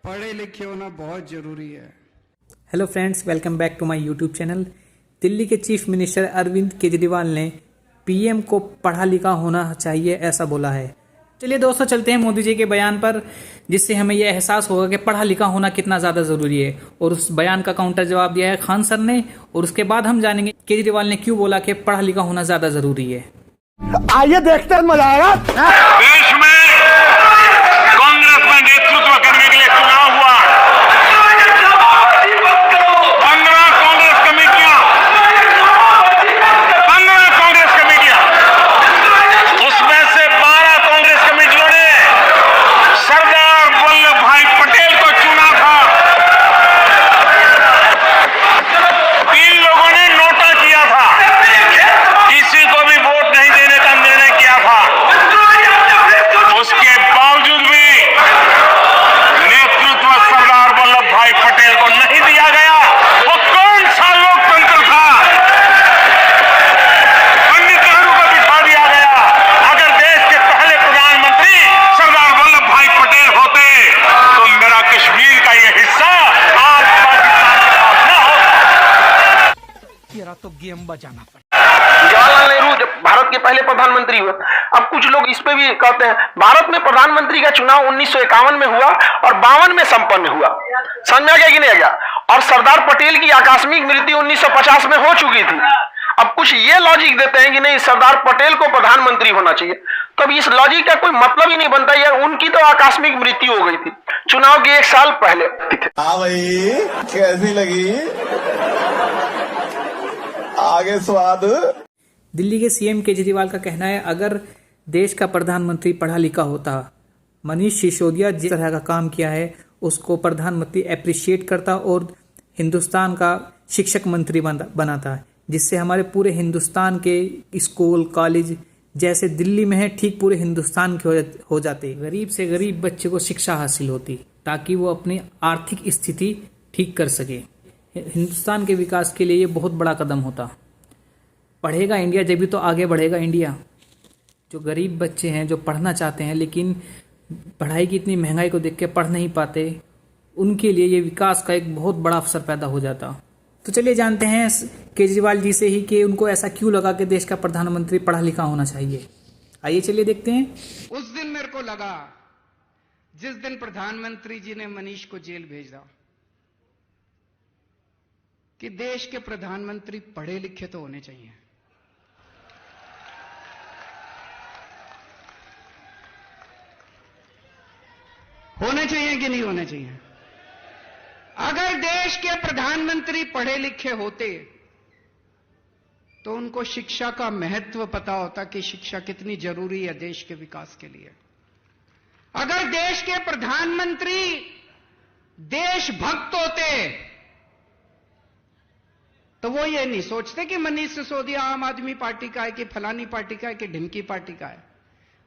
पढ़े लिखे होना बहुत ज़रूरी है। Hello friends, welcome back to my YouTube channel. Delhi के चीफ मिनिस्टर अरविंद केजरीवाल ने पीएम को पढ़ा लिखा होना चाहिए ऐसा बोला है। चलिए दोस्तों, चलते हैं मोदी जी के बयान पर, जिससे हमें यह एहसास होगा कि पढ़ा लिखा होना कितना ज़्यादा ज़रूरी है। और उस बयान का काउंटर जवाब दिया है खान सर ने, और उसके बाद हम जानेंगे केजरीवाल ने क्यों बोला कि पढ़ा लिखा होना ज़्यादा ज़रूरी है। आइए देखते हैं, मजा आएगा। देश में कांग्रेस में नेतृत्व करने के लिए चुनाव हुआ। 15 कांग्रेस कमेटियां, 15 कांग्रेस कमेटियां, उसमें से 12 कांग्रेस कमेटियों ने सरदार वल्लभ भाई पटेल को चुना था। 3 लोगों ने नोटा किया था, किसी को भी वोट नहीं देने का निर्णय किया था। उसके बावजूद भी नेतृत्व सरदार वल्लभ भाई पटेल को नहीं दिया गया। वो कौन सा लोकतंत्र था? पंडित नेहरू को बिठा दिया गया। अगर देश के पहले प्रधानमंत्री सरदार वल्लभ भाई पटेल होते तो मेरा कश्मीर का ये हिस्सा आज पाकिस्तान के पास न होता। तेरा तो गेम बजाना पड़ा। जवाहरलाल नेहरू जब भारत के पहले प्रधानमंत्री हुए, अब कुछ लोग इस पे भी कहते हैं भारत में प्रधानमंत्री का चुनाव 1951 में हुआ और 52 में संपन्न हुआ। समझ में आ गया कि नहीं आ गया? और सरदार पटेल की आकस्मिक मृत्यु 1950 में हो चुकी थी। अब कुछ ये लॉजिक देते हैं कि नहीं, सरदार पटेल को प्रधानमंत्री होना चाहिए। तो इस लॉजिक का कोई मतलब ही नहीं बनता यार। उनकी तो आकस्मिक मृत्यु हो गई थी चुनाव के 1 साल पहले। हाँ भाई, कैसी लगी? आगे स्वाद। दिल्ली के सीएम केजरीवाल का कहना है, अगर देश का प्रधानमंत्री पढ़ा लिखा होता, मनीष सिसोदिया जिस तरह का काम किया है उसको प्रधानमंत्री अप्रिशिएट करता और हिंदुस्तान का शिक्षक मंत्री बनाता, जिससे हमारे पूरे हिंदुस्तान के स्कूल कॉलेज जैसे दिल्ली में है ठीक पूरे हिंदुस्तान के हो जाते। गरीब से गरीब बच्चे को शिक्षा हासिल होती ताकि वो अपनी आर्थिक स्थिति ठीक कर सके। हिंदुस्तान के विकास के लिए ये बहुत बड़ा कदम होता। पढ़ेगा इंडिया जब भी तो आगे बढ़ेगा इंडिया। जो गरीब बच्चे हैं जो पढ़ना चाहते हैं लेकिन पढ़ाई की इतनी महंगाई को देख के पढ़ नहीं पाते, उनके लिए ये विकास का एक बहुत बड़ा अवसर पैदा हो जाता। तो चलिए जानते हैं केजरीवाल जी से ही कि उनको ऐसा क्यों लगा कि देश का प्रधानमंत्री पढ़ा लिखा होना चाहिए। आइए चलिए देखते हैं। उस दिन मेरे को लगा जिस दिन प्रधानमंत्री जी ने मनीष को जेल भेजा कि देश के प्रधानमंत्री पढ़े लिखे तो होने चाहिए। होने चाहिए कि नहीं होने चाहिए? अगर देश के प्रधानमंत्री पढ़े लिखे होते तो उनको शिक्षा का महत्व पता होता कि शिक्षा कितनी जरूरी है देश के विकास के लिए। अगर देश के प्रधानमंत्री देशभक्त होते तो वो ये नहीं सोचते कि मनीष सिसोदिया आम आदमी पार्टी का है कि फलानी पार्टी का है कि ढिमकी पार्टी का है।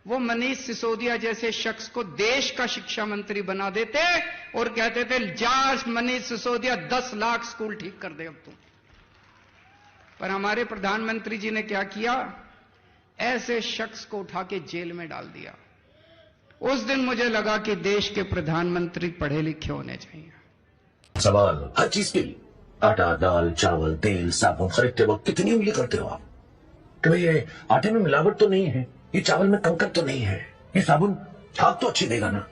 वो मनीष सिसोदिया जैसे शख्स को देश का शिक्षा मंत्री बना देते और कहते थे जा मनीष सिसोदिया 10 लाख स्कूल ठीक कर दे अब तुम। पर हमारे प्रधानमंत्री जी ने क्या किया? ऐसे शख्स को उठा के जेल में डाल दिया। उस दिन मुझे लगा कि देश के प्रधानमंत्री पढ़े लिखे होने चाहिए। सवाल हर चीज के लिए, आटा दाल चावल तेल साबुन खरीदते वक्त कितनी उंगली करते हो आप? कि भाई ये आटे में मिलावट तो नहीं है, ये चावल में कंकड़ तो नहीं है, ये साबुन झाग तो अच्छी देगा ना,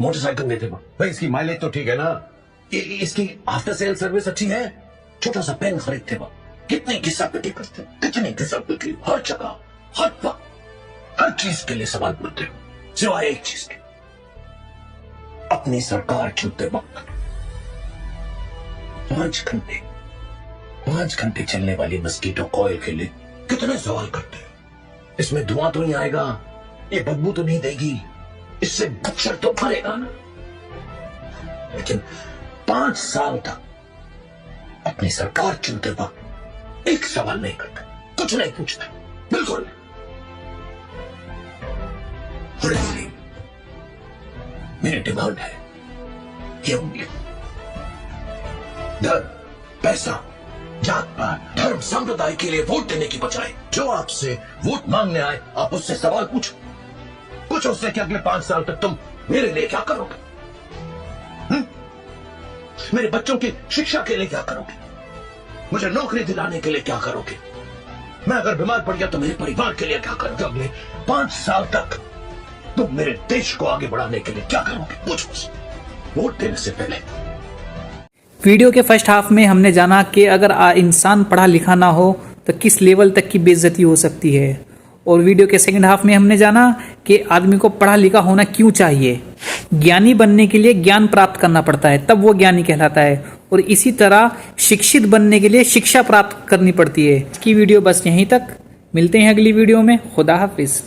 मोटरसाइकिल देते वक्त भाई इसकी माइलेज तो ठीक है ना? इसकी आफ्टर सेल सर्विस अच्छी है। छोटा सा पेन खरीदते वक्त कितनी घिसापिटी करते हो, कितनी घिसापिटी, हर जगह हर वक्त हर चीज के लिए सवाल पूछते हो, सिवाय एक चीज के, अपनी सरकार चुनते वक्त 5 घंटे चलने वाली मस्कीटो कॉइल के लिए कितने सवाल करते हो? इसमें धुआं तो नहीं आएगा, ये बदबू तो नहीं देगी, इससे मच्छर तो मरेगा ना। लेकिन 5 साल तक अपनी सरकार चुनते वक्त एक सवाल नहीं करते, कुछ नहीं पूछते, बिल्कुल नहीं। मेरी डिमांड है ये उंगली, धन पैसा जात पात धर्म संप्रदाय के लिए वोट देने की बजाय जो आपसे वोट मांगने आए आप उससे सवाल पूछो। पूछो उससे कि अगले 5 साल तक तुम मेरे लिए क्या करोगे? मेरे बच्चों की शिक्षा के लिए क्या करोगे? मुझे नौकरी दिलाने के लिए क्या करोगे? मैं अगर बीमार पड़ गया तो मेरे परिवार के लिए क्या करोगे? अगले 5 साल तक तुम मेरे देश को आगे बढ़ाने के लिए क्या करोगे? पूछो मुझसे, वोट देने से पहले। वीडियो के फर्स्ट हाफ में हमने जाना कि अगर इंसान पढ़ा लिखा ना हो तो किस लेवल तक की बेइज्जती हो सकती है, और वीडियो के सेकंड हाफ में हमने जाना कि आदमी को पढ़ा लिखा होना क्यों चाहिए। ज्ञानी बनने के लिए ज्ञान प्राप्त करना पड़ता है, तब वो ज्ञानी कहलाता है, और इसी तरह शिक्षित बनने के लिए शिक्षा प्राप्त करनी पड़ती है। इसकी वीडियो बस यहीं तक, मिलते हैं अगली वीडियो में। खुदा हाफिज।